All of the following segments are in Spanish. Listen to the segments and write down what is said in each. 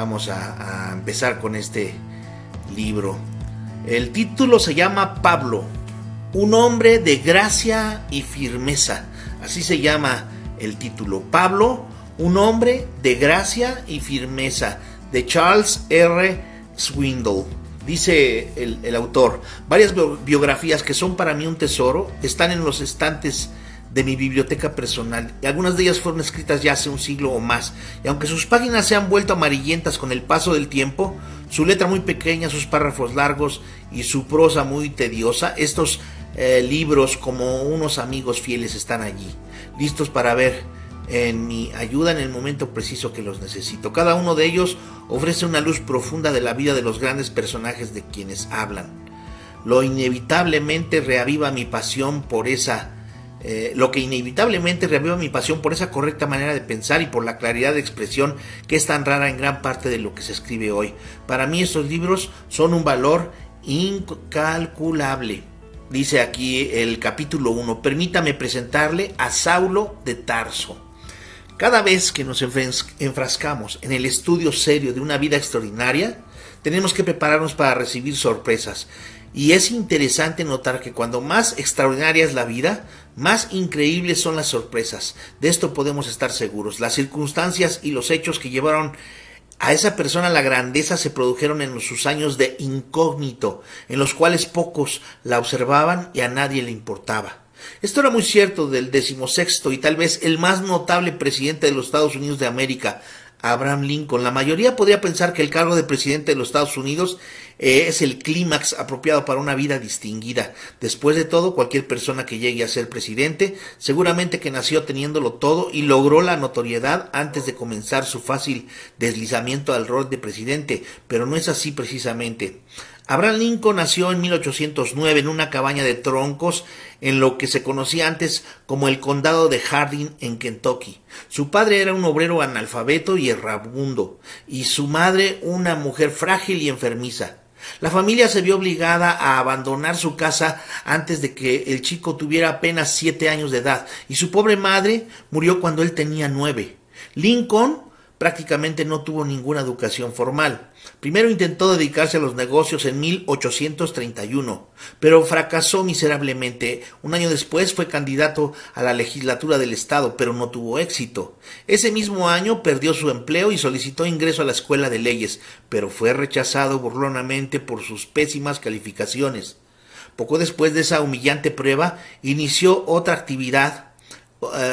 vamos a empezar con este libro. El título se llama Pablo, un hombre de gracia y firmeza. Así se llama el título. Pablo, un hombre de gracia y firmeza, de Charles R. Swindoll. Dice el autor: varias biografías que son para mí un tesoro están en los estantes de mi biblioteca personal, y algunas de ellas fueron escritas ya hace un siglo o más, y aunque sus páginas se han vuelto amarillentas con el paso del tiempo, su letra muy pequeña, sus párrafos largos y su prosa muy tediosa, estos libros, como unos amigos fieles, están allí, listos para ver en mi ayuda en el momento preciso que los necesito. Cada uno de ellos ofrece una luz profunda de la vida de los grandes personajes de quienes hablan. Lo que inevitablemente reaviva mi pasión por esa correcta manera de pensar y por la claridad de expresión que es tan rara en gran parte de lo que se escribe hoy. Para mí estos libros son un valor incalculable. Dice aquí el capítulo 1, permítame presentarle a Saulo de Tarso. Cada vez que nos enfrascamos en el estudio serio de una vida extraordinaria, tenemos que prepararnos para recibir sorpresas. Y es interesante notar que cuando más extraordinaria es la vida, más increíbles son las sorpresas. De esto podemos estar seguros. Las circunstancias y los hechos que llevaron a esa persona a la grandeza se produjeron en sus años de incógnito, en los cuales pocos la observaban y a nadie le importaba. Esto era muy cierto del 16º y tal vez el más notable presidente de los Estados Unidos de América, Abraham Lincoln. La mayoría podría pensar que el cargo de presidente de los Estados Unidos es el clímax apropiado para una vida distinguida. Después de todo, cualquier persona que llegue a ser presidente seguramente que nació teniéndolo todo y logró la notoriedad antes de comenzar su fácil deslizamiento al rol de presidente, pero no es así precisamente. Abraham Lincoln nació en 1809 en una cabaña de troncos en lo que se conocía antes como el condado de Hardin en Kentucky. Su padre era un obrero analfabeto y errabundo, y su madre una mujer frágil y enfermiza. La familia se vio obligada a abandonar su casa antes de que el chico tuviera apenas 7 años de edad, y su pobre madre murió cuando él tenía 9. Lincoln prácticamente no tuvo ninguna educación formal. Primero intentó dedicarse a los negocios en 1831, pero fracasó miserablemente. Un año después fue candidato a la legislatura del estado, pero no tuvo éxito. Ese mismo año perdió su empleo y solicitó ingreso a la escuela de leyes, pero fue rechazado burlonamente por sus pésimas calificaciones. Poco después de esa humillante prueba, inició otra actividad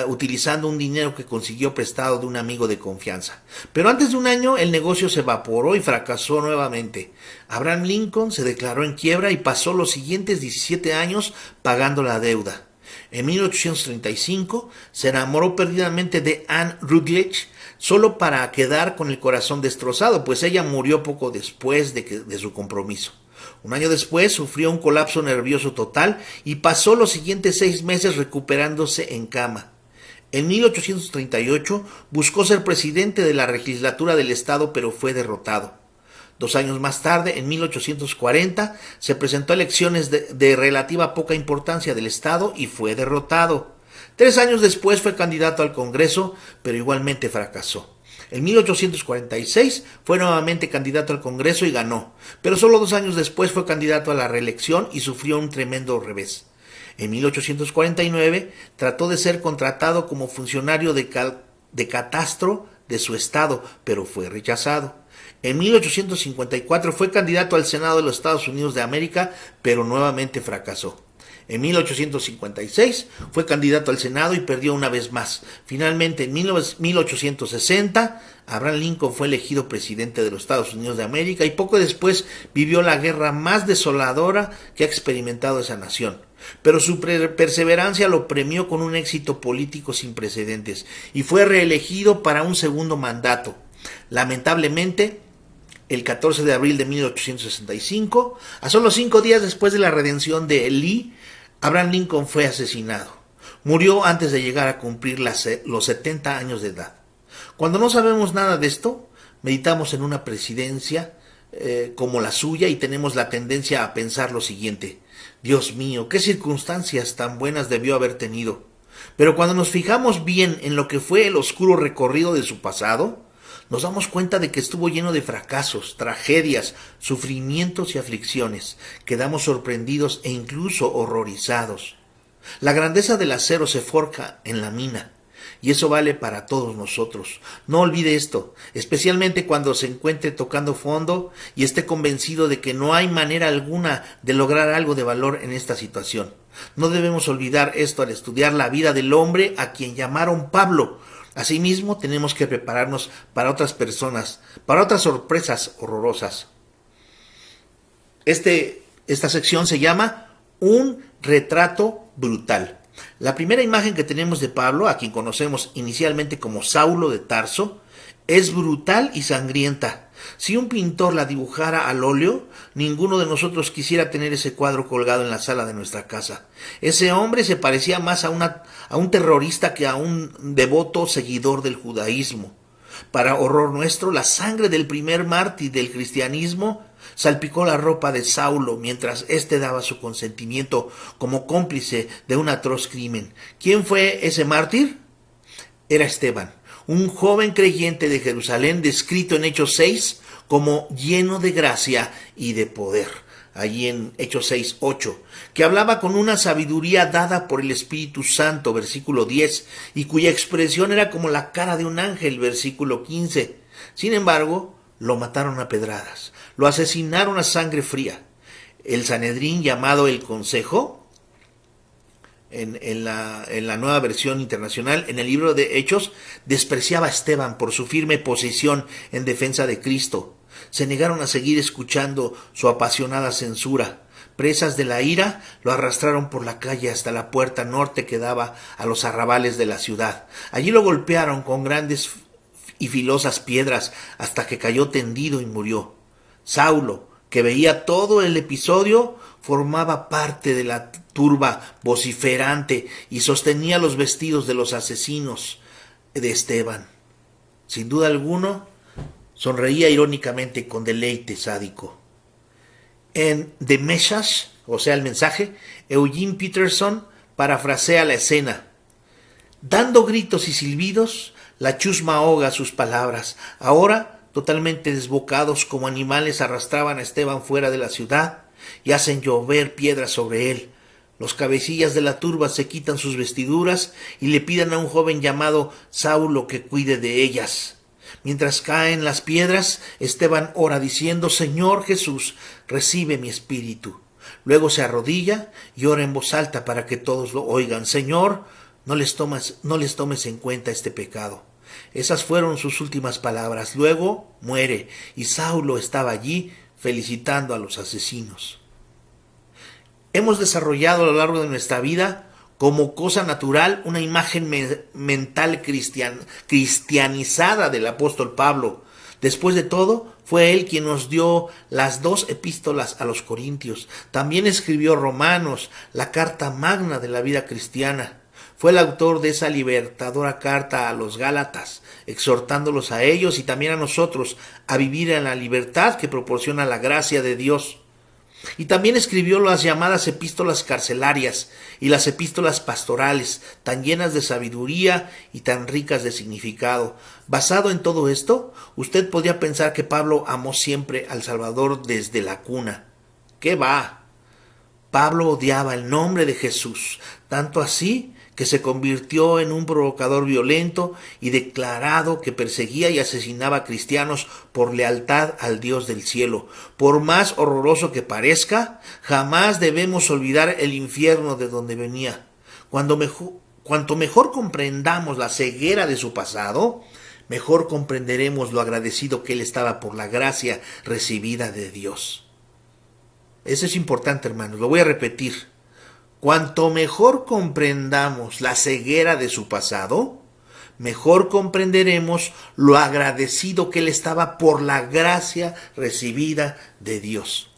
utilizando un dinero que consiguió prestado de un amigo de confianza. Pero antes de un año el negocio se evaporó y fracasó nuevamente. Abraham Lincoln se declaró en quiebra y pasó los siguientes 17 años pagando la deuda. En 1835 se enamoró perdidamente de Anne Rutledge, solo para quedar con el corazón destrozado, pues ella murió poco después de su compromiso. Un año después sufrió un colapso nervioso total y pasó los siguientes 6 meses recuperándose en cama. En 1838 buscó ser presidente de la legislatura del estado, pero fue derrotado. 2 años más tarde, en 1840, se presentó a elecciones de relativa poca importancia del estado y fue derrotado. 3 años después fue candidato al Congreso, pero igualmente fracasó. En 1846 fue nuevamente candidato al Congreso y ganó, pero solo 2 años después fue candidato a la reelección y sufrió un tremendo revés. En 1849 trató de ser contratado como funcionario de catastro de su estado, pero fue rechazado. En 1854 fue candidato al Senado de los Estados Unidos de América, pero nuevamente fracasó. En 1856 fue candidato al Senado y perdió una vez más. Finalmente, en 1860, Abraham Lincoln fue elegido presidente de los Estados Unidos de América y poco después vivió la guerra más desoladora que ha experimentado esa nación. Pero su perseverancia lo premió con un éxito político sin precedentes y fue reelegido para un segundo mandato. Lamentablemente, el 14 de abril de 1865, a solo 5 días después de la redención de Lee, Abraham Lincoln fue asesinado. Murió antes de llegar a cumplir los 70 años de edad. Cuando no sabemos nada de esto, meditamos en una presidencia como la suya y tenemos la tendencia a pensar lo siguiente: Dios mío, qué circunstancias tan buenas debió haber tenido. Pero cuando nos fijamos bien en lo que fue el oscuro recorrido de su pasado, nos damos cuenta de que estuvo lleno de fracasos, tragedias, sufrimientos y aflicciones. Quedamos sorprendidos e incluso horrorizados. La grandeza del acero se forja en la mina, y eso vale para todos nosotros. No olvide esto, especialmente cuando se encuentre tocando fondo y esté convencido de que no hay manera alguna de lograr algo de valor en esta situación. No debemos olvidar esto al estudiar la vida del hombre a quien llamaron Pablo. Asimismo, tenemos que prepararnos para otras personas, para otras sorpresas horrorosas. Esta sección se llama Un retrato brutal. La primera imagen que tenemos de Pablo, a quien conocemos inicialmente como Saulo de Tarso, es brutal y sangrienta. Si un pintor la dibujara al óleo, ninguno de nosotros quisiera tener ese cuadro colgado en la sala de nuestra casa. Ese hombre se parecía más a un terrorista que a un devoto seguidor del judaísmo. Para horror nuestro, la sangre del primer mártir del cristianismo salpicó la ropa de Saulo mientras éste daba su consentimiento como cómplice de un atroz crimen. ¿Quién fue ese mártir? Era Esteban, un joven creyente de Jerusalén descrito en Hechos 6 como lleno de gracia y de poder, allí en Hechos 6:8, que hablaba con una sabiduría dada por el Espíritu Santo, versículo 10, y cuya expresión era como la cara de un ángel, versículo 15. Sin embargo, lo mataron a pedradas, lo asesinaron a sangre fría. El Sanedrín, llamado el Consejo, en la nueva versión internacional, en el libro de Hechos, despreciaba a Esteban por su firme posición en defensa de Cristo. Se negaron a seguir escuchando su apasionada censura. Presas de la ira, lo arrastraron por la calle hasta la puerta norte que daba a los arrabales de la ciudad. Allí lo golpearon con grandes y filosas piedras hasta que cayó tendido y murió. Saulo, que veía todo el episodio, formaba parte de la turba vociferante y sostenía los vestidos de los asesinos de Esteban. Sin duda alguna, sonreía irónicamente con deleite sádico. En The Message, o sea, el mensaje, Eugene Peterson parafrasea la escena. Dando gritos y silbidos, la chusma ahoga sus palabras. Ahora, totalmente desbocados como animales, arrastraban a Esteban fuera de la ciudad y hacen llover piedras sobre él. Los cabecillas de la turba se quitan sus vestiduras y le piden a un joven llamado Saulo que cuide de ellas. Mientras caen las piedras, Esteban ora diciendo: Señor Jesús, recibe mi espíritu. Luego se arrodilla y ora en voz alta para que todos lo oigan. Señor, no les tomes en cuenta este pecado. Esas fueron sus últimas palabras. Luego muere y Saulo estaba allí felicitando a los asesinos. Hemos desarrollado a lo largo de nuestra vida como cosa natural una imagen mental cristianizada del apóstol Pablo. Después de todo, fue él quien nos dio las 2 epístolas a los Corintios. También escribió Romanos, la carta magna de la vida cristiana. Fue el autor de esa libertadora carta a los Gálatas, exhortándolos a ellos y también a nosotros a vivir en la libertad que proporciona la gracia de Dios. Y también escribió las llamadas epístolas carcelarias y las epístolas pastorales, tan llenas de sabiduría y tan ricas de significado. Basado en todo esto, usted podría pensar que Pablo amó siempre al Salvador desde la cuna. ¿Qué va? Pablo odiaba el nombre de Jesús, tanto así que se convirtió en un provocador violento y declarado que perseguía y asesinaba a cristianos por lealtad al Dios del cielo. Por más horroroso que parezca, jamás debemos olvidar el infierno de donde venía. Cuanto mejor comprendamos la ceguera de su pasado, mejor comprenderemos lo agradecido que él estaba por la gracia recibida de Dios. Eso es importante, hermanos, lo voy a repetir. Cuanto mejor comprendamos la ceguera de su pasado, mejor comprenderemos lo agradecido que él estaba por la gracia recibida de Dios.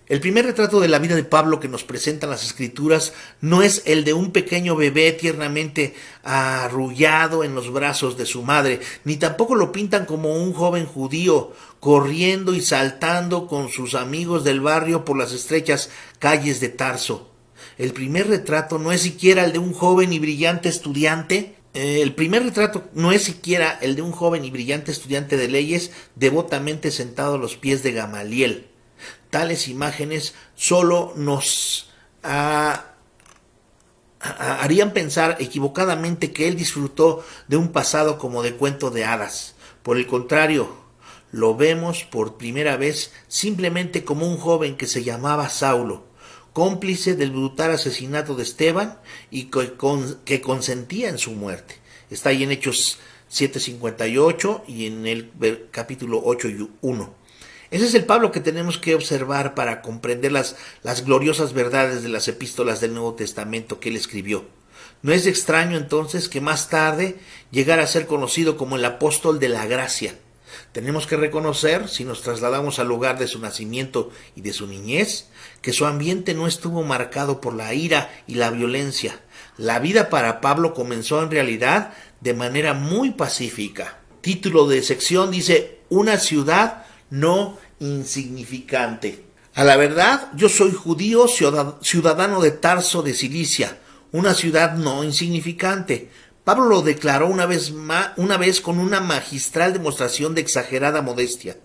El primer retrato de la vida de Pablo que nos presentan las Escrituras no es el de un pequeño bebé tiernamente arrullado en los brazos de su madre, ni tampoco lo pintan como un joven judío corriendo y saltando con sus amigos del barrio por las estrechas calles de Tarso. El primer retrato no es siquiera el de un joven y brillante estudiante El primer retrato no es siquiera el de un joven y brillante estudiante de leyes devotamente sentado a los pies de Gamaliel. Tales imágenes solo nos harían pensar equivocadamente que él disfrutó de un pasado como de cuento de hadas. Por el contrario, lo vemos por primera vez simplemente como un joven que se llamaba Saulo, cómplice del brutal asesinato de Esteban y que consentía en su muerte. Está ahí en Hechos 7:58 y en el capítulo 8:1. Ese es el Pablo que tenemos que observar para comprender las gloriosas verdades de las epístolas del Nuevo Testamento que él escribió. No es extraño entonces que más tarde llegara a ser conocido como el apóstol de la gracia. Tenemos que reconocer, si nos trasladamos al lugar de su nacimiento y de su niñez, que su ambiente no estuvo marcado por la ira y la violencia. La vida para Pablo comenzó en realidad de manera muy pacífica. Título de sección dice: una ciudad no insignificante. A la verdad, yo soy judío, ciudadano de Tarso de Cilicia, una ciudad no insignificante. Pablo lo declaró una vez con una magistral demostración de exagerada modestia.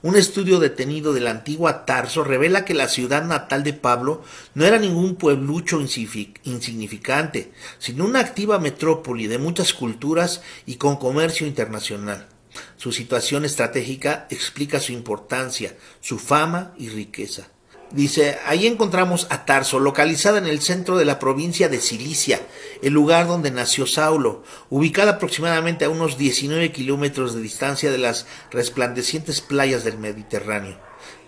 Un estudio detenido de la antigua Tarso revela que la ciudad natal de Pablo no era ningún pueblucho insignificante, sino una activa metrópoli de muchas culturas y con comercio internacional. Su situación estratégica explica su importancia, su fama y riqueza. Dice, ahí encontramos a Tarso, localizada en el centro de la provincia de Cilicia, el lugar donde nació Saulo, ubicada aproximadamente a unos 19 kilómetros de distancia de las resplandecientes playas del Mediterráneo.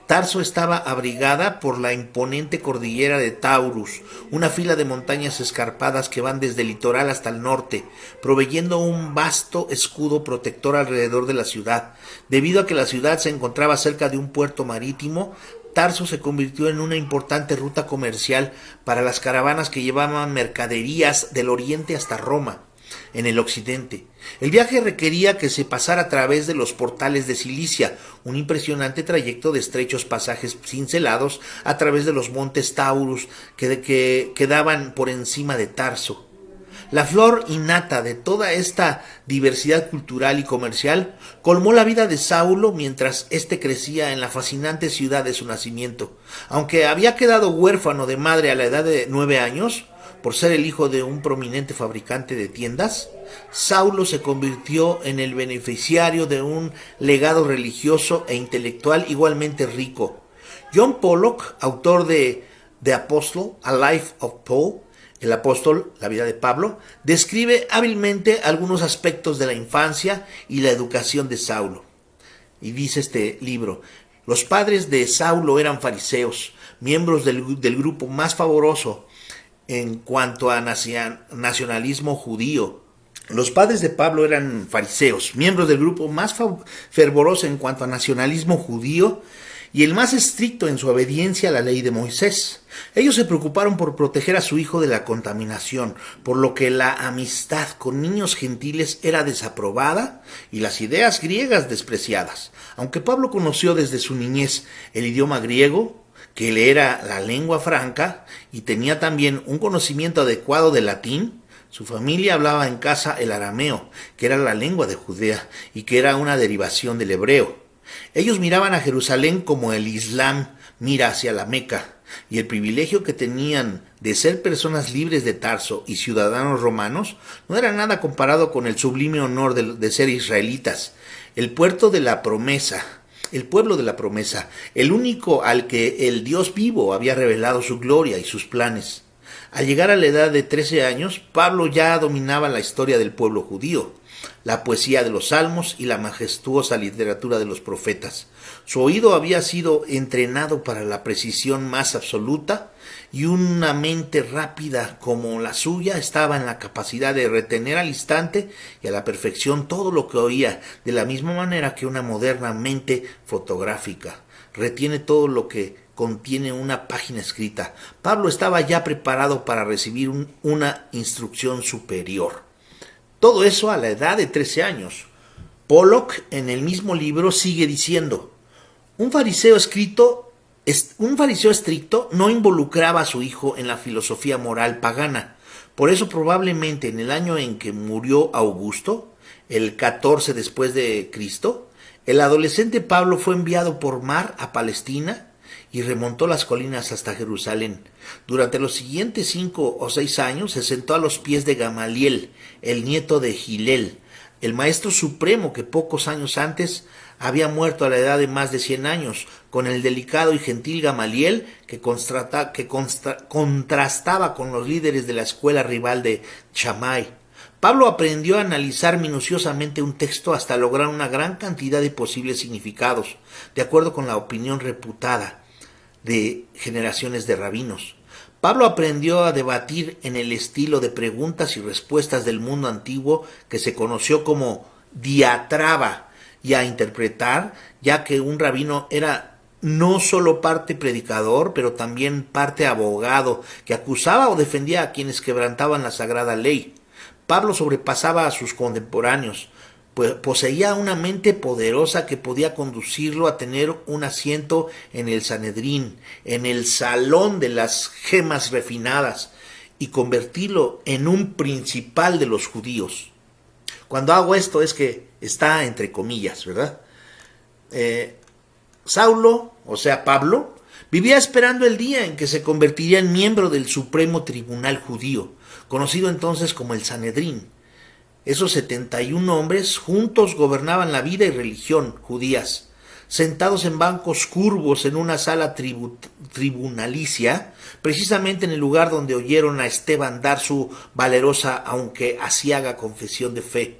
Tarso estaba abrigada por la imponente cordillera de Taurus, una fila de montañas escarpadas que van desde el litoral hasta el norte, proveyendo un vasto escudo protector alrededor de la ciudad. Debido a que la ciudad se encontraba cerca de un puerto marítimo, Tarso se convirtió en una importante ruta comercial para las caravanas que llevaban mercaderías del oriente hasta Roma, en el occidente. El viaje requería que se pasara a través de los portales de Cilicia, un impresionante trayecto de estrechos pasajes cincelados a través de los montes Taurus que quedaban por encima de Tarso. La flor innata de toda esta diversidad cultural y comercial colmó la vida de Saulo mientras éste crecía en la fascinante ciudad de su nacimiento. Aunque había quedado huérfano de madre a la edad de 9 años, por ser el hijo de un prominente fabricante de tiendas, Saulo se convirtió en el beneficiario de un legado religioso e intelectual igualmente rico. John Pollock, autor de The Apostle, A Life of Paul, el apóstol, la vida de Pablo, describe hábilmente algunos aspectos de la infancia y la educación de Saulo. Y dice este libro: los padres de Saulo eran fariseos, miembros del grupo más favoroso en cuanto a nacionalismo judío. Los padres de Pablo eran fariseos, miembros del grupo más fervoroso en cuanto a nacionalismo judío y el más estricto en su obediencia a la ley de Moisés. Ellos se preocuparon por proteger a su hijo de la contaminación, por lo que la amistad con niños gentiles era desaprobada y las ideas griegas despreciadas. Aunque Pablo conoció desde su niñez el idioma griego, que le era la lengua franca, y tenía también un conocimiento adecuado del latín, su familia hablaba en casa el arameo, que era la lengua de Judea y que era una derivación del hebreo. Ellos miraban a Jerusalén como el Islam mira hacia la Meca, y el privilegio que tenían de ser personas libres de Tarso y ciudadanos romanos no era nada comparado con el sublime honor de ser israelitas, el puerto de la promesa, el pueblo de la promesa, el único al que el Dios vivo había revelado su gloria y sus planes. Al llegar a la edad de 13 años, Pablo ya dominaba la historia del pueblo judío, la poesía de los salmos y la majestuosa literatura de los profetas. Su oído había sido entrenado para la precisión más absoluta y una mente rápida como la suya estaba en la capacidad de retener al instante y a la perfección todo lo que oía, de la misma manera que una moderna mente fotográfica retiene todo lo que contiene una página escrita. Pablo estaba ya preparado para recibir una instrucción superior. Todo eso a la edad de 13 años. Pollock en el mismo libro sigue diciendo: un fariseo estricto no involucraba a su hijo en la filosofía moral pagana, Por eso probablemente en el año en que murió Augusto, el 14 después de Cristo, el adolescente Pablo fue enviado por mar a Palestina y remontó las colinas hasta Jerusalén. Durante los siguientes 5 o 6 años se sentó a los pies de Gamaliel, el nieto de Gilel, el maestro supremo que pocos años antes había muerto a la edad de más de 100 años, con el delicado y gentil Gamaliel que contrastaba con los líderes de la escuela rival de Shammai. Pablo aprendió a analizar minuciosamente un texto hasta lograr una gran cantidad de posibles significados, de acuerdo con la opinión reputada de generaciones de rabinos. Pablo aprendió a debatir en el estilo de preguntas y respuestas del mundo antiguo que se conoció como diatraba, y a interpretar, ya que un rabino era no solo parte predicador, pero también parte abogado, que acusaba o defendía a quienes quebrantaban la sagrada ley. Pablo sobrepasaba a sus contemporáneos, pues poseía una mente poderosa que podía conducirlo a tener un asiento en el Sanedrín, en el salón de las gemas refinadas, y convertirlo en un principal de los judíos. Cuando hago esto es que está entre comillas, ¿verdad? Saulo, o sea Pablo, vivía esperando el día en que se convertiría en miembro del Supremo Tribunal Judío, conocido entonces como el Sanedrín. Esos 71 hombres juntos gobernaban la vida y religión judías. Sentados en bancos curvos en una sala tribunalicia, precisamente en el lugar donde oyeron a Esteban dar su valerosa aunque aciaga confesión de fe.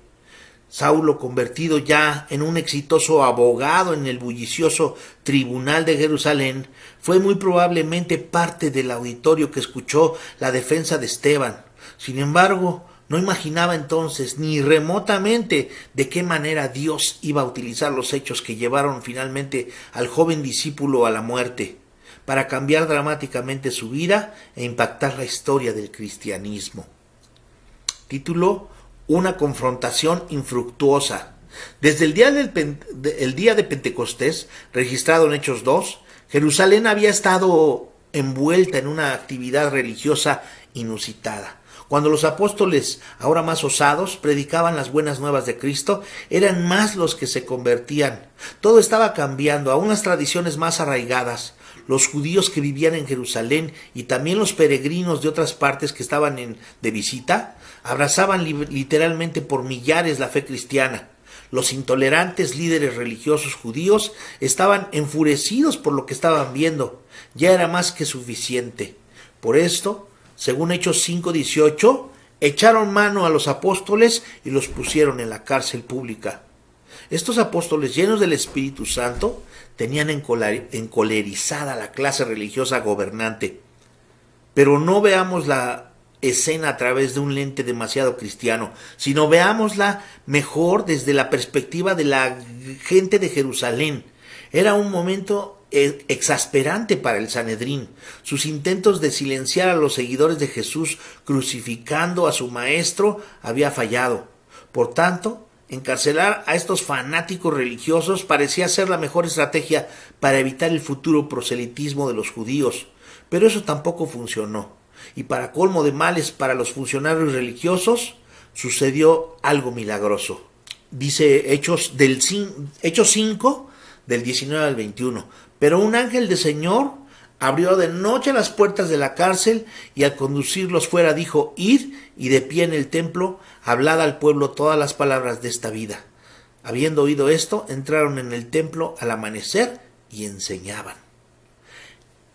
Saulo, convertido ya en un exitoso abogado en el bullicioso tribunal de Jerusalén, fue muy probablemente parte del auditorio que escuchó la defensa de Esteban. Sin embargo, no imaginaba entonces ni remotamente de qué manera Dios iba a utilizar los hechos que llevaron finalmente al joven discípulo a la muerte, para cambiar dramáticamente su vida e impactar la historia del cristianismo. Título: Una confrontación infructuosa. Desde el día de Pentecostés, registrado en Hechos 2, Jerusalén había estado envuelta en una actividad religiosa inusitada. Cuando los apóstoles, ahora más osados, predicaban las buenas nuevas de Cristo, eran más los que se convertían. Todo estaba cambiando, aún las tradiciones más arraigadas. Los judíos que vivían en Jerusalén y también los peregrinos de otras partes que estaban de visita, abrazaban literalmente por millares la fe cristiana. Los intolerantes líderes religiosos judíos estaban enfurecidos por lo que estaban viendo. Ya era más que suficiente. Por esto, según Hechos 5:18, echaron mano a los apóstoles y los pusieron en la cárcel pública. Estos apóstoles, llenos del Espíritu Santo, tenían encolerizada la clase religiosa gobernante. Pero no veamos la escena a través de un lente demasiado cristiano, sino veámosla mejor desde la perspectiva de la gente de Jerusalén. Era un momento exasperante para el Sanedrín. Sus intentos de silenciar a los seguidores de Jesús crucificando a su maestro había fallado. Por tanto, encarcelar a estos fanáticos religiosos parecía ser la mejor estrategia para evitar el futuro proselitismo de los judíos. Pero eso tampoco funcionó. Y para colmo de males para los funcionarios religiosos, sucedió algo milagroso. Dice Hechos 5, del 19 al 21. Pero un ángel del Señor abrió de noche las puertas de la cárcel y al conducirlos fuera dijo: id, y de pie en el templo hablad al pueblo todas las palabras de esta vida. Habiendo oído esto, entraron en el templo al amanecer y enseñaban.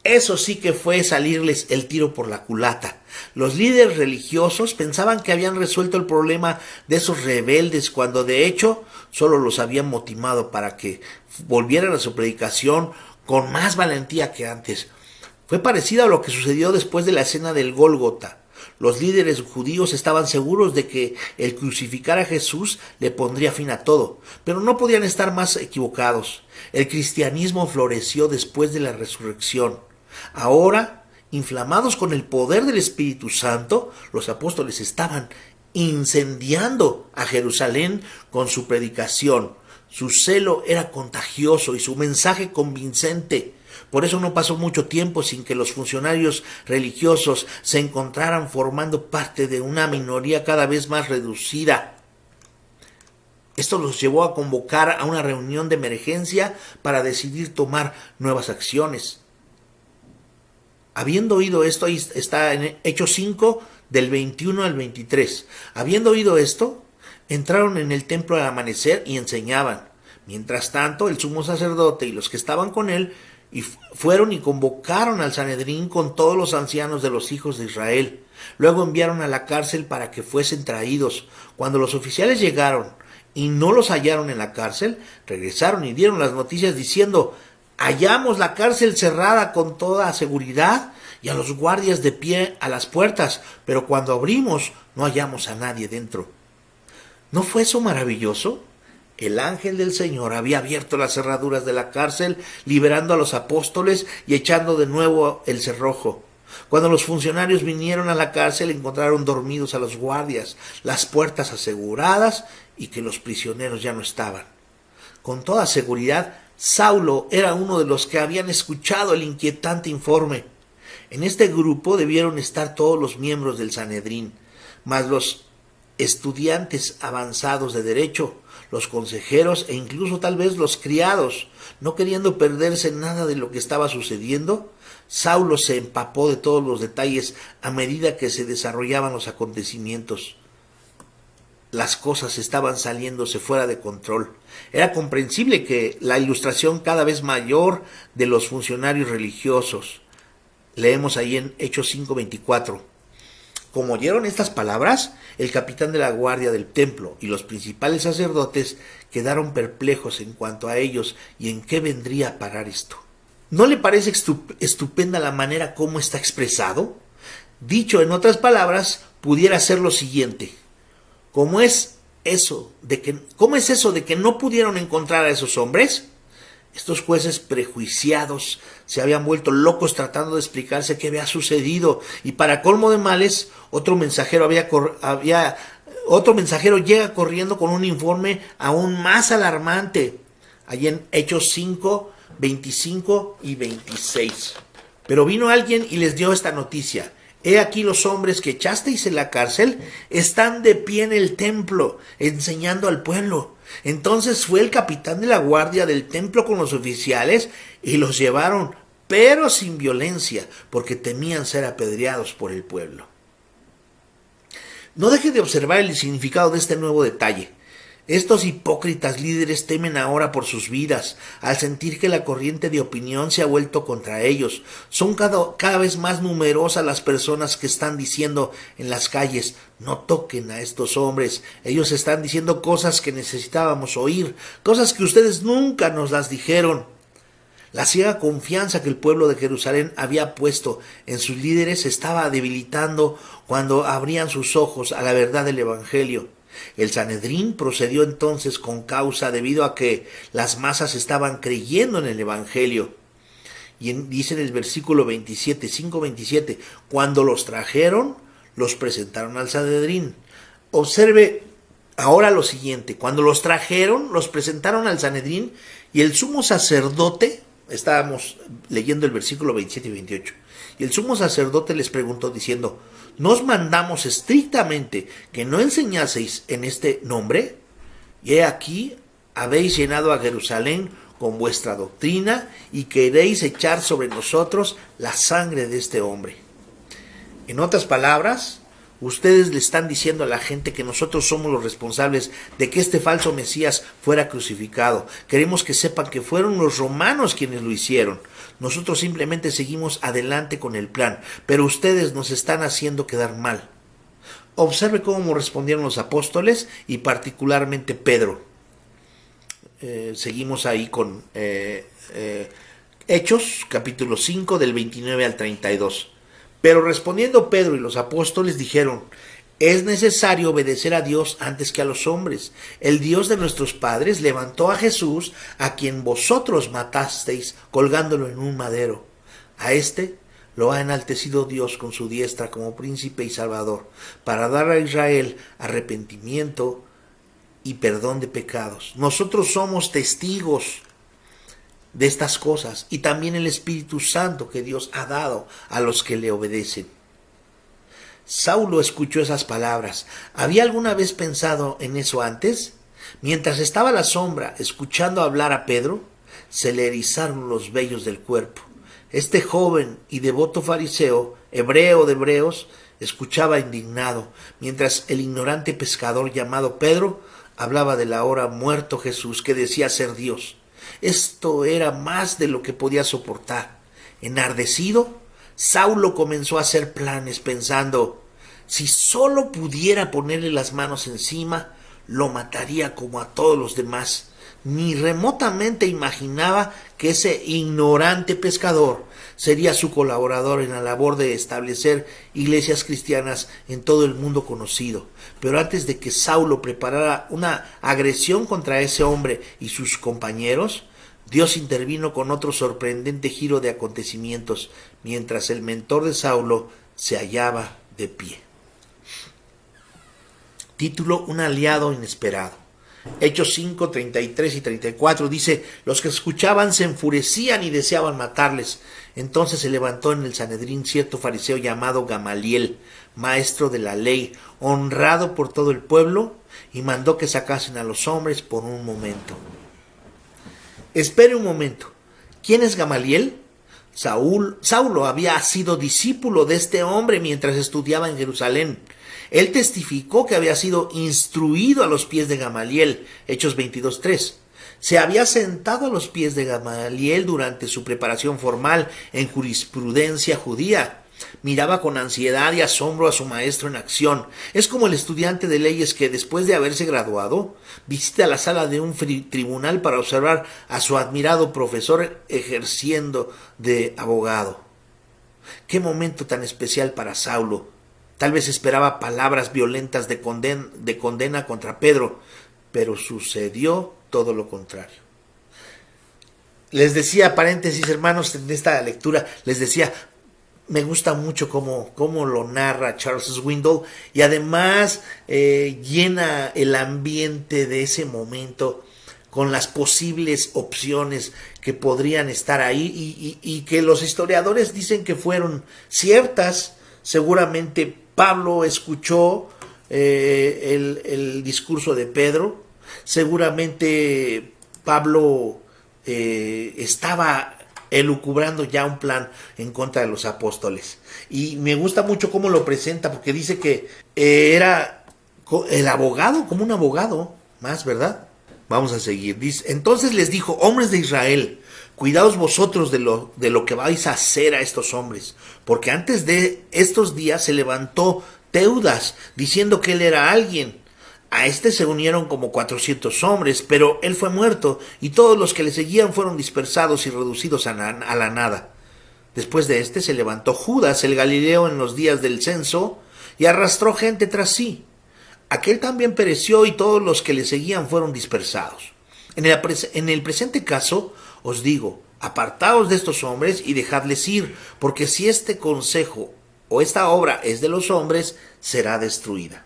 Eso sí que fue salirles el tiro por la culata. Los líderes religiosos pensaban que habían resuelto el problema de esos rebeldes, cuando de hecho solo los habían motivado para que volvieran a su predicación con más valentía que antes. Fue parecido a lo que sucedió después de la escena del Gólgota. Los líderes judíos estaban seguros de que el crucificar a Jesús le pondría fin a todo, pero no podían estar más equivocados. El cristianismo floreció después de la resurrección. Ahora, inflamados con el poder del Espíritu Santo, los apóstoles estaban incendiando a Jerusalén con su predicación. Su celo era contagioso y su mensaje convincente. Por eso no pasó mucho tiempo sin que los funcionarios religiosos se encontraran formando parte de una minoría cada vez más reducida. Esto los llevó a convocar a una reunión de emergencia para decidir tomar nuevas acciones. Habiendo oído esto, ahí está en Hechos 5, del 21 al 23. Habiendo oído esto, entraron en el templo al amanecer y enseñaban. Mientras tanto, el sumo sacerdote y los que estaban con él fueron y convocaron al Sanedrín con todos los ancianos de los hijos de Israel. Luego enviaron a la cárcel para que fuesen traídos. Cuando los oficiales llegaron y no los hallaron en la cárcel, regresaron y dieron las noticias diciendo: hallamos la cárcel cerrada con toda seguridad y a los guardias de pie a las puertas, pero cuando abrimos no hallamos a nadie dentro. ¿No fue eso maravilloso? El ángel del Señor había abierto las cerraduras de la cárcel, liberando a los apóstoles y echando de nuevo el cerrojo. Cuando los funcionarios vinieron a la cárcel, encontraron dormidos a los guardias, las puertas aseguradas y que los prisioneros ya no estaban. Con toda seguridad, Saulo era uno de los que habían escuchado el inquietante informe. En este grupo debieron estar todos los miembros del Sanedrín, más los estudiantes avanzados de derecho, los consejeros e incluso tal vez los criados. No queriendo perderse nada de lo que estaba sucediendo, Saulo se empapó de todos los detalles a medida que se desarrollaban los acontecimientos. Las cosas estaban saliéndose fuera de control. Era comprensible que la ilustración cada vez mayor de los funcionarios religiosos. Leemos ahí en Hechos 5:24. Como oyeron estas palabras, el capitán de la guardia del templo y los principales sacerdotes quedaron perplejos en cuanto a ellos y en qué vendría a parar esto. ¿No le parece estupenda la manera como está expresado? Dicho en otras palabras, pudiera ser lo siguiente: ¿Cómo es eso de que no pudieron encontrar a esos hombres? Estos jueces prejuiciados se habían vuelto locos tratando de explicarse qué había sucedido, y para colmo de males, otro mensajero llega corriendo con un informe aún más alarmante, allí en Hechos 5, 25 y 26. Pero vino alguien y les dio esta noticia: he aquí los hombres que echasteis en la cárcel están de pie en el templo, enseñando al pueblo. Entonces fue el capitán de la guardia del templo con los oficiales y los llevaron, pero sin violencia, porque temían ser apedreados por el pueblo. No deje de observar el significado de este nuevo detalle. Estos hipócritas líderes temen ahora por sus vidas, al sentir que la corriente de opinión se ha vuelto contra ellos. Son cada vez más numerosas las personas que están diciendo en las calles: no toquen a estos hombres, ellos están diciendo cosas que necesitábamos oír, cosas que ustedes nunca nos las dijeron. La ciega confianza que el pueblo de Jerusalén había puesto en sus líderes se estaba debilitando cuando abrían sus ojos a la verdad del Evangelio. El Sanedrín procedió entonces con causa debido a que las masas estaban creyendo en el Evangelio. Y dice en el versículo 27, 5:27, cuando los trajeron, los presentaron al Sanedrín. Observe ahora lo siguiente: cuando los trajeron, los presentaron al Sanedrín, y el sumo sacerdote, estábamos leyendo el versículo 27 y 28, y el sumo sacerdote les preguntó diciendo: ¿nos mandamos estrictamente que no enseñaseis en este nombre? Y he aquí, habéis llenado a Jerusalén con vuestra doctrina y queréis echar sobre nosotros la sangre de este hombre. En otras palabras, ustedes le están diciendo a la gente que nosotros somos los responsables de que este falso Mesías fuera crucificado. Queremos que sepan que fueron los romanos quienes lo hicieron. Nosotros simplemente seguimos adelante con el plan, pero ustedes nos están haciendo quedar mal. Observe cómo respondieron los apóstoles y particularmente Pedro. Seguimos ahí con Hechos, capítulo 5, del 29 al 32. Pero respondiendo Pedro y los apóstoles dijeron: es necesario obedecer a Dios antes que a los hombres. El Dios de nuestros padres levantó a Jesús, a quien vosotros matasteis colgándolo en un madero. A este lo ha enaltecido Dios con su diestra como príncipe y salvador, para dar a Israel arrepentimiento y perdón de pecados. Nosotros somos testigos de estas cosas y también el Espíritu Santo que Dios ha dado a los que le obedecen. Saulo escuchó esas palabras. ¿Había alguna vez pensado en eso antes? Mientras estaba a la sombra escuchando hablar a Pedro, se le erizaron los vellos del cuerpo. Este joven y devoto fariseo, hebreo de hebreos, escuchaba indignado, mientras el ignorante pescador llamado Pedro hablaba del ahora muerto Jesús que decía ser Dios. Esto era más de lo que podía soportar. Enardecido, Saulo comenzó a hacer planes pensando, si solo pudiera ponerle las manos encima, lo mataría como a todos los demás. Ni remotamente imaginaba que ese ignorante pescador sería su colaborador en la labor de establecer iglesias cristianas en todo el mundo conocido. Pero antes de que Saulo preparara una agresión contra ese hombre y sus compañeros, Dios intervino con otro sorprendente giro de acontecimientos, mientras el mentor de Saulo se hallaba de pie. Título: Un aliado inesperado. Hechos 5, 33 y 34 dice, los que escuchaban se enfurecían y deseaban matarles. Entonces se levantó en el Sanedrín cierto fariseo llamado Gamaliel, maestro de la ley, honrado por todo el pueblo, y mandó que sacasen a los hombres por un momento. Espere un momento. ¿Quién es Gamaliel? Saulo había sido discípulo de este hombre mientras estudiaba en Jerusalén. Él testificó que había sido instruido a los pies de Gamaliel, Hechos 22:3. Se había sentado a los pies de Gamaliel durante su preparación formal en jurisprudencia judía. Miraba con ansiedad y asombro a su maestro en acción. Es como el estudiante de leyes que, después de haberse graduado, visita la sala de un tribunal para observar a su admirado profesor ejerciendo de abogado. ¡Qué momento tan especial para Saulo! Tal vez esperaba palabras violentas de condena contra Pedro, pero sucedió todo lo contrario. Les decía, paréntesis hermanos, en esta lectura, les decía, me gusta mucho cómo lo narra Charles Swindoll y además llena el ambiente de ese momento con las posibles opciones que podrían estar ahí y que los historiadores dicen que fueron ciertas. Seguramente Pablo escuchó el discurso de Pedro, seguramente Pablo estaba elucubrando ya un plan en contra de los apóstoles. Y me gusta mucho cómo lo presenta, porque dice que era el abogado, como un abogado más, ¿verdad? Vamos a seguir. Dice, entonces les dijo, hombres de Israel, cuidaos vosotros de lo que vais a hacer a estos hombres, porque antes de estos días se levantó Teudas, diciendo que él era alguien. A este se unieron como 400 hombres, pero él fue muerto, y todos los que le seguían fueron dispersados y reducidos a la nada. Después de este se levantó Judas, el Galileo, en los días del censo, y arrastró gente tras sí. Aquel también pereció, y todos los que le seguían fueron dispersados. En el presente caso, os digo, apartaos de estos hombres y dejadles ir, porque si este consejo o esta obra es de los hombres, será destruida.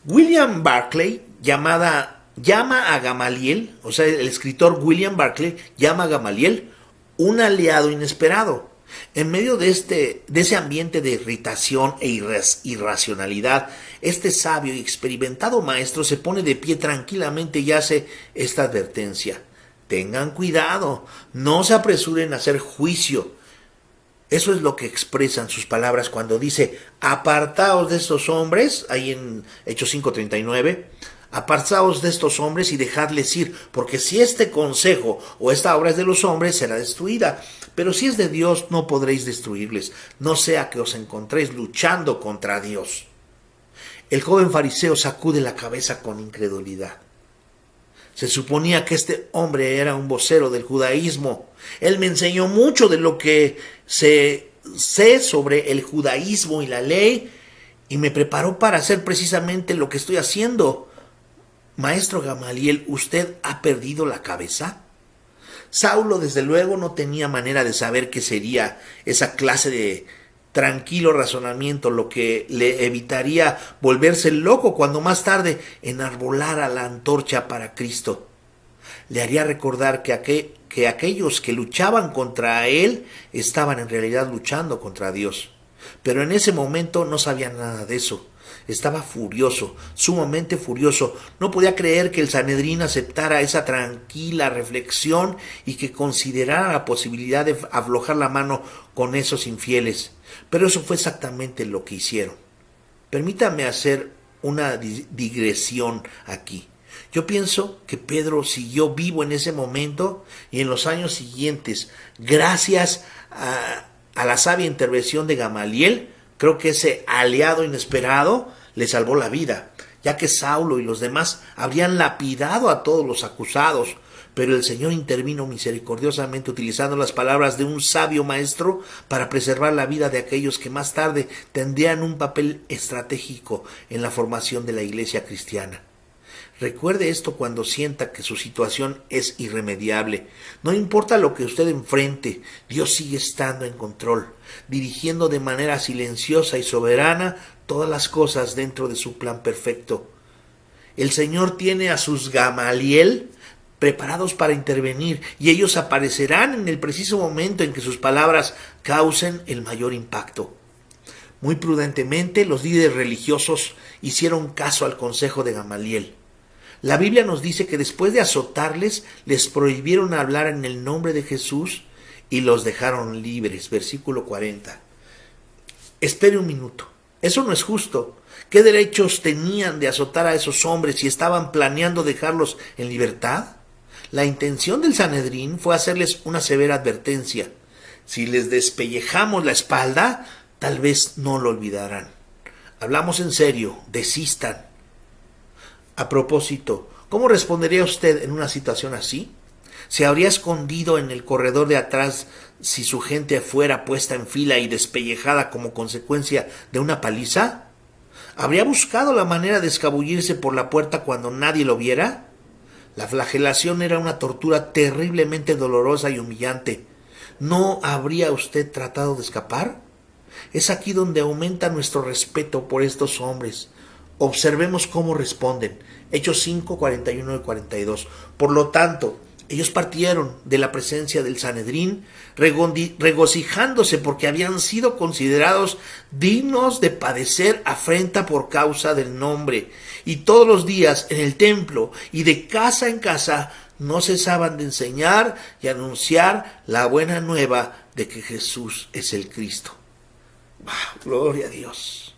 William Barclay llama a Gamaliel, o sea, el escritor William Barclay llama a Gamaliel un aliado inesperado. En medio de ese ambiente de irritación e irracionalidad, este sabio y experimentado maestro se pone de pie tranquilamente y hace esta advertencia. Tengan cuidado, no se apresuren a hacer juicio. Eso es lo que expresan sus palabras cuando dice, apartaos de estos hombres, ahí en Hechos 5:39, apartaos de estos hombres y dejadles ir, porque si este consejo o esta obra es de los hombres, será destruida. Pero si es de Dios, no podréis destruirles, no sea que os encontréis luchando contra Dios. El joven fariseo sacude la cabeza con incredulidad. Se suponía que este hombre era un vocero del judaísmo. Él me enseñó mucho de lo que sé sobre el judaísmo y la ley y me preparó para hacer precisamente lo que estoy haciendo. Maestro Gamaliel, ¿usted ha perdido la cabeza? Saulo, desde luego, no tenía manera de saber qué sería esa clase de tranquilo razonamiento, lo que le evitaría volverse loco cuando más tarde enarbolara la antorcha para Cristo. Le haría recordar que aquellos que luchaban contra él estaban en realidad luchando contra Dios. Pero en ese momento no sabía nada de eso. Estaba furioso, sumamente furioso. No podía creer que el Sanedrín aceptara esa tranquila reflexión y que considerara la posibilidad de aflojar la mano con esos infieles. Pero eso fue exactamente lo que hicieron. Permítame hacer una digresión aquí. Yo pienso que Pedro siguió vivo en ese momento y en los años siguientes, gracias a la sabia intervención de Gamaliel. Creo que ese aliado inesperado le salvó la vida, ya que Saulo y los demás habrían lapidado a todos los acusados, pero el Señor intervino misericordiosamente utilizando las palabras de un sabio maestro para preservar la vida de aquellos que más tarde tendrían un papel estratégico en la formación de la iglesia cristiana. Recuerde esto cuando sienta que su situación es irremediable. No importa lo que usted enfrente, Dios sigue estando en control, dirigiendo de manera silenciosa y soberana todas las cosas dentro de su plan perfecto. El Señor tiene a sus Gamaliel preparados para intervenir, y ellos aparecerán en el preciso momento en que sus palabras causen el mayor impacto. Muy prudentemente, los líderes religiosos hicieron caso al consejo de Gamaliel. La Biblia nos dice que después de azotarles, les prohibieron hablar en el nombre de Jesús y los dejaron libres. Versículo 40. Espere un minuto. Eso no es justo. ¿Qué derechos tenían de azotar a esos hombres si estaban planeando dejarlos en libertad? La intención del Sanedrín fue hacerles una severa advertencia. Si les despellejamos la espalda, tal vez no lo olvidarán. Hablamos en serio, desistan. A propósito, ¿cómo respondería usted en una situación así? ¿Se habría escondido en el corredor de atrás si su gente fuera puesta en fila y despellejada como consecuencia de una paliza? ¿Habría buscado la manera de escabullirse por la puerta cuando nadie lo viera? La flagelación era una tortura terriblemente dolorosa y humillante. ¿No habría usted tratado de escapar? Es aquí donde aumenta nuestro respeto por estos hombres. Observemos cómo responden. Hechos 5, 41 y 42. Por lo tanto, ellos partieron de la presencia del Sanedrín, regocijándose porque habían sido considerados dignos de padecer afrenta por causa del nombre. Y todos los días en el templo y de casa en casa no cesaban de enseñar y anunciar la buena nueva de que Jesús es el Cristo. ¡Wow! Gloria a Dios.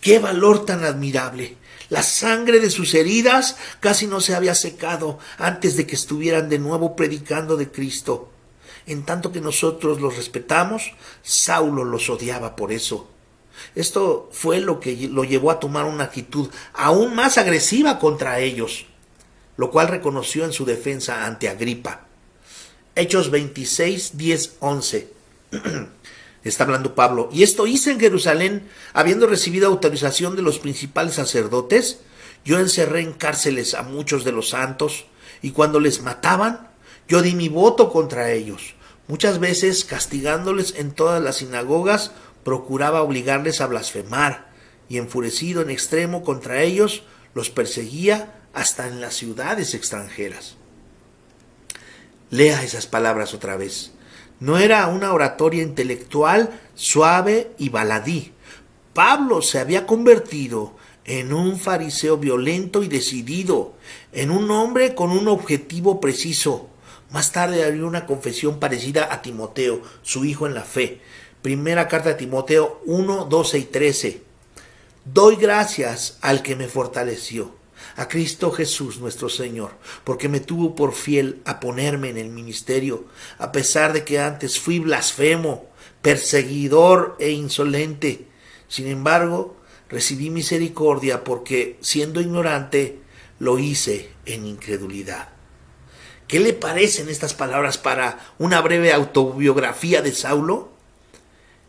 ¡Qué valor tan admirable! La sangre de sus heridas casi no se había secado antes de que estuvieran de nuevo predicando de Cristo. En tanto que nosotros los respetamos, Saulo los odiaba por eso. Esto fue lo que lo llevó a tomar una actitud aún más agresiva contra ellos, lo cual reconoció en su defensa ante Agripa. Hechos 26, 10, 11. Está hablando Pablo. Y esto hice en Jerusalén, habiendo recibido autorización de los principales sacerdotes. Yo encerré en cárceles a muchos de los santos, y cuando les mataban, yo di mi voto contra ellos. Muchas veces, castigándoles en todas las sinagogas, procuraba obligarles a blasfemar, y enfurecido en extremo contra ellos, los perseguía hasta en las ciudades extranjeras. Lea esas palabras otra vez. No era una oratoria intelectual suave y baladí. Pablo se había convertido en un fariseo violento y decidido, en un hombre con un objetivo preciso. Más tarde haría una confesión parecida a Timoteo, su hijo en la fe. Primera carta de Timoteo 1, 12 y 13. Doy gracias al que me fortaleció, a Cristo Jesús nuestro Señor, porque me tuvo por fiel a ponerme en el ministerio, a pesar de que antes fui blasfemo, perseguidor e insolente. Sin embargo, recibí misericordia porque, siendo ignorante, lo hice en incredulidad. ¿Qué le parecen estas palabras para una breve autobiografía de Saulo?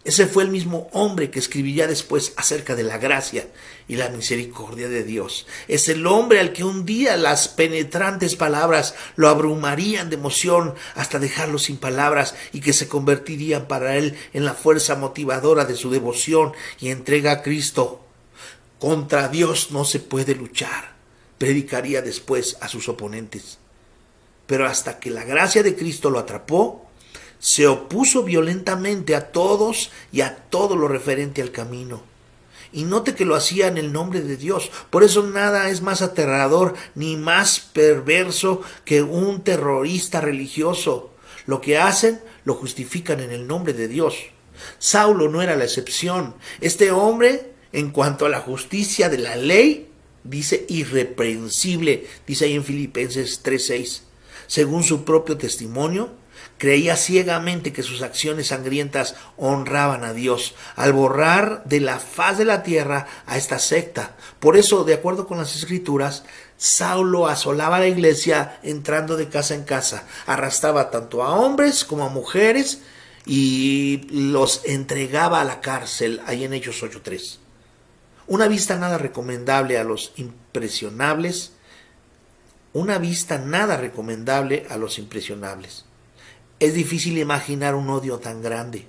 Ese fue el mismo hombre que escribiría después acerca de la gracia y la misericordia de Dios. Es el hombre al que un día las penetrantes palabras lo abrumarían de emoción hasta dejarlo sin palabras y que se convertirían para él en la fuerza motivadora de su devoción y entrega a Cristo. Contra Dios no se puede luchar. predicaría después a sus oponentes. Pero hasta que la gracia de Cristo lo atrapó, se opuso violentamente a todos y a todo lo referente al camino. Y note que lo hacía en el nombre de Dios. Por eso nada es más aterrador ni más perverso que un terrorista religioso. Lo que hacen lo justifican en el nombre de Dios. Saulo no era la excepción. Este hombre, en cuanto a la justicia de la ley, dice irreprensible, dice ahí en Filipenses 3:6. Según su propio testimonio, creía ciegamente que sus acciones sangrientas honraban a Dios al borrar de la faz de la tierra a esta secta. Por eso, de acuerdo con las Escrituras, Saulo asolaba la iglesia entrando de casa en casa. Arrastraba tanto a hombres como a mujeres y los entregaba a la cárcel, ahí en Hechos 8:3. Una vista nada recomendable a los impresionables. Una vista nada recomendable a los impresionables. Es difícil imaginar un odio tan grande.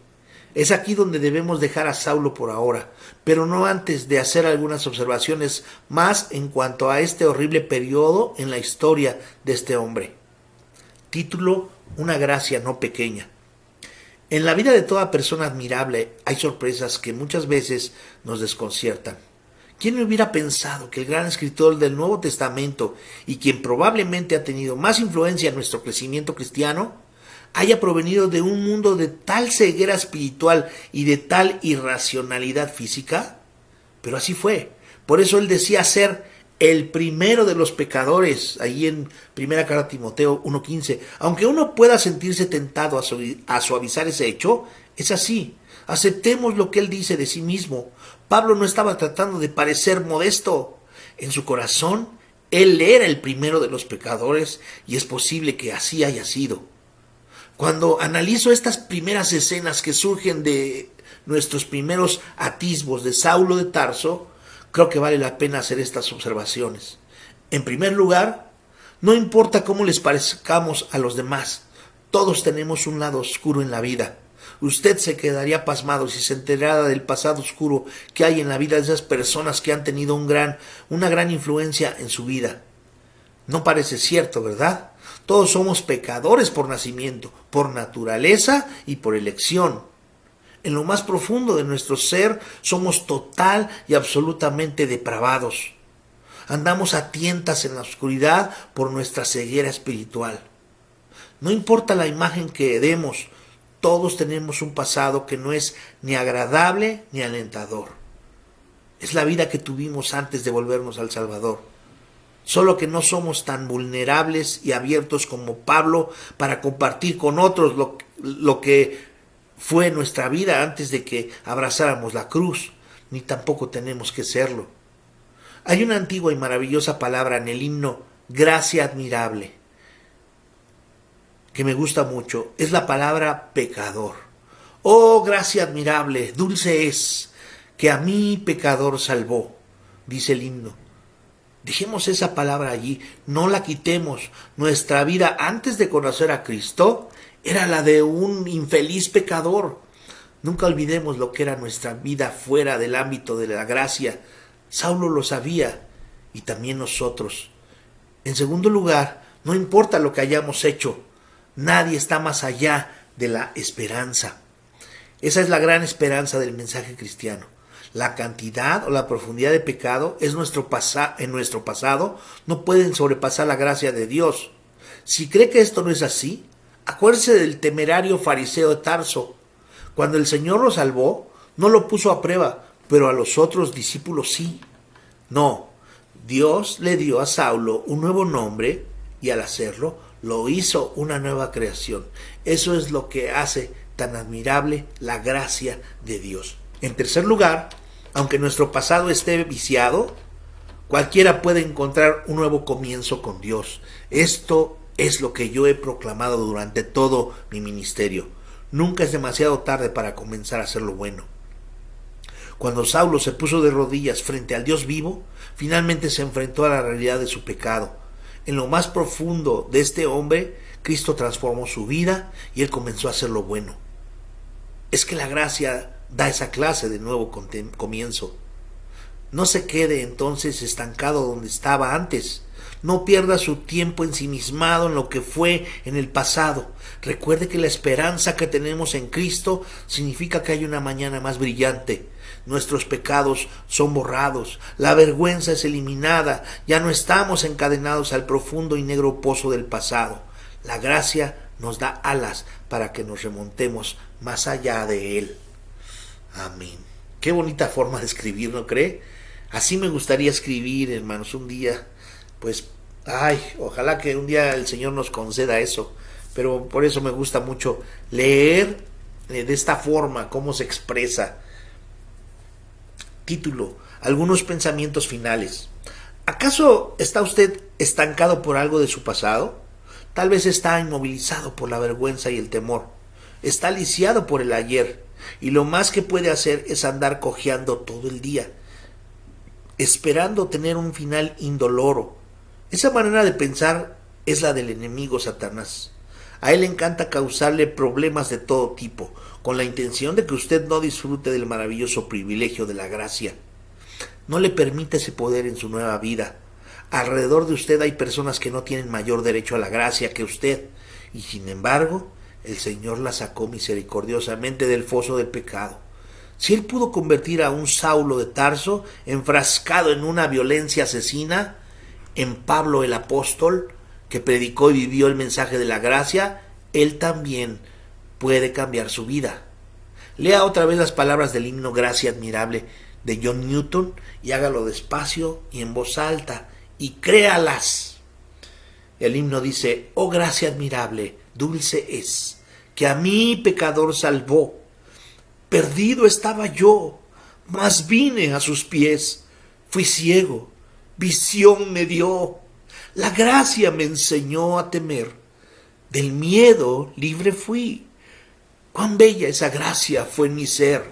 Es aquí donde debemos dejar a Saulo por ahora, pero no antes de hacer algunas observaciones más en cuanto a este horrible periodo en la historia de este hombre. Título: Una gracia no pequeña. En la vida de toda persona admirable hay sorpresas que muchas veces nos desconciertan. ¿Quién hubiera pensado que el gran escritor del Nuevo Testamento y quien probablemente ha tenido más influencia en nuestro crecimiento cristiano haya provenido de un mundo de tal ceguera espiritual y de tal irracionalidad física? Pero así fue. Por eso él decía ser el primero de los pecadores, ahí en 1 carta a Timoteo 1:15. Aunque uno pueda sentirse tentado a suavizar ese hecho, es así. Aceptemos lo que él dice de sí mismo. Pablo no estaba tratando de parecer modesto. En su corazón, él era el primero de los pecadores y es posible que así haya sido. Cuando analizo estas primeras escenas que surgen de nuestros primeros atisbos de Saulo de Tarso, creo que vale la pena hacer estas observaciones. En primer lugar, no importa cómo les parezcamos a los demás, todos tenemos un lado oscuro en la vida. Usted se quedaría pasmado si se enterara del pasado oscuro que hay en la vida de esas personas que han tenido una gran influencia en su vida. No parece cierto, ¿verdad? Todos somos pecadores por nacimiento, por naturaleza y por elección. En lo más profundo de nuestro ser somos total y absolutamente depravados. Andamos a tientas en la oscuridad por nuestra ceguera espiritual. No importa la imagen que demos, todos tenemos un pasado que no es ni agradable ni alentador. Es la vida que tuvimos antes de volvernos al Salvador. Solo que no somos tan vulnerables y abiertos como Pablo para compartir con otros lo que fue nuestra vida antes de que abrazáramos la cruz, ni tampoco tenemos que serlo. Hay una antigua y maravillosa palabra en el himno Gracia admirable, que me gusta mucho, es la palabra pecador. Oh, gracia admirable, dulce es, que a mí pecador salvó, dice el himno. Dejemos esa palabra allí, no la quitemos. Nuestra vida antes de conocer a Cristo era la de un infeliz pecador. Nunca olvidemos lo que era nuestra vida fuera del ámbito de la gracia. Saulo lo sabía y también nosotros. En segundo lugar, no importa lo que hayamos hecho, nadie está más allá de la esperanza. Esa es la gran esperanza del mensaje cristiano. La cantidad o la profundidad de pecado en nuestro pasado no pueden sobrepasar la gracia de Dios. Si cree que esto no es así, acuérdese del temerario fariseo de Tarso. Cuando el Señor lo salvó, no lo puso a prueba, pero a los otros discípulos sí. No, Dios le dio a Saulo un nuevo nombre y al hacerlo lo hizo una nueva creación. Eso es lo que hace tan admirable la gracia de Dios. En tercer lugar, aunque nuestro pasado esté viciado, cualquiera puede encontrar un nuevo comienzo con Dios. Esto es lo que yo he proclamado durante todo mi ministerio. Nunca es demasiado tarde para comenzar a hacer lo bueno. Cuando Saulo se puso de rodillas frente al Dios vivo, finalmente se enfrentó a la realidad de su pecado. En lo más profundo de este hombre, Cristo transformó su vida y él comenzó a hacer lo bueno. Es que la gracia da esa clase de nuevo comienzo. No se quede entonces estancado donde estaba antes. No pierda su tiempo ensimismado en lo que fue en el pasado. Recuerde que la esperanza que tenemos en Cristo significa que hay una mañana más brillante. Nuestros pecados son borrados, la vergüenza es eliminada, ya no estamos encadenados al profundo y negro pozo del pasado. La gracia nos da alas para que nos remontemos más allá de él. Amén. Qué bonita forma de escribir, ¿no cree? Así me gustaría escribir, hermanos, un día. Pues, ojalá que un día el Señor nos conceda eso. Pero por eso me gusta mucho leer de esta forma, cómo se expresa. Título: algunos pensamientos finales. ¿Acaso está usted estancado por algo de su pasado? Tal vez está inmovilizado por la vergüenza y el temor. Está lisiado por el ayer, y lo más que puede hacer es andar cojeando todo el día, esperando tener un final indoloro. Esa manera de pensar es la del enemigo Satanás. A él le encanta causarle problemas de todo tipo, con la intención de que usted no disfrute del maravilloso privilegio de la gracia. No le permita ese poder en su nueva vida. Alrededor de usted hay personas que no tienen mayor derecho a la gracia que usted, y sin embargo, el Señor la sacó misericordiosamente del foso del pecado. Si Él pudo convertir a un Saulo de Tarso, enfrascado en una violencia asesina, en Pablo el apóstol, que predicó y vivió el mensaje de la gracia, Él también puede cambiar su vida. Lea otra vez las palabras del himno Gracia Admirable de John Newton y hágalo despacio y en voz alta y créalas. El himno dice: oh gracia admirable, dulce es, que a mí pecador salvó. Perdido estaba yo, mas vine a sus pies. Fui ciego, visión me dio. La gracia me enseñó a temer. Del miedo libre fui. Cuán bella esa gracia fue en mi ser,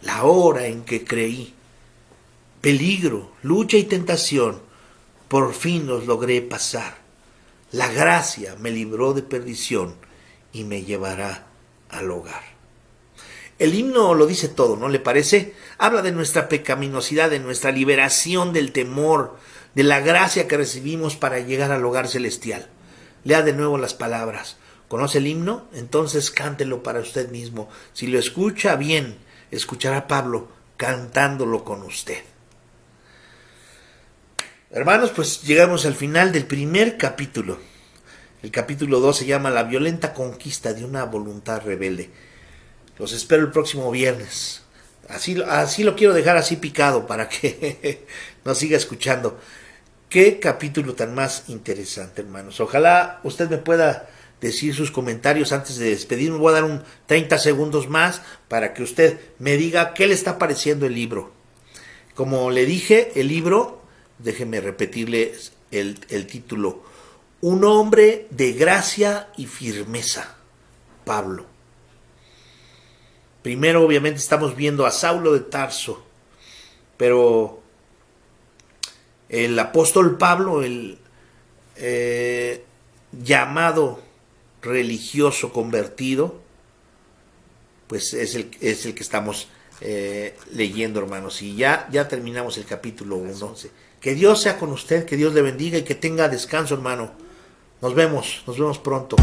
la hora en que creí. Peligro, lucha y tentación, por fin los logré pasar. La gracia me libró de perdición y me llevará al hogar. El himno lo dice todo, ¿no le parece? Habla de nuestra pecaminosidad, de nuestra liberación del temor, de la gracia que recibimos para llegar al hogar celestial. Lea de nuevo las palabras. ¿Conoce el himno? Entonces cántelo para usted mismo. Si lo escucha bien, escuchará a Pablo cantándolo con usted. Hermanos, pues llegamos al final del primer capítulo. El capítulo 2 se llama La violenta conquista de una voluntad rebelde. Los espero el próximo viernes. Así lo quiero dejar así picado para que nos siga escuchando. Qué capítulo tan más interesante, hermanos. Ojalá usted me pueda decir sus comentarios antes de despedirme. Voy a dar 30 segundos más para que usted me diga qué le está pareciendo el libro. Como le dije, el libro, déjeme repetirle el título: Un hombre de gracia y firmeza, Pablo. Primero, obviamente, estamos viendo a Saulo de Tarso, pero el apóstol Pablo, el llamado religioso convertido, pues es el que estamos leyendo, hermanos. Y ya terminamos el capítulo 1. Que Dios sea con usted, que Dios le bendiga y que tenga descanso, hermano. Nos vemos pronto.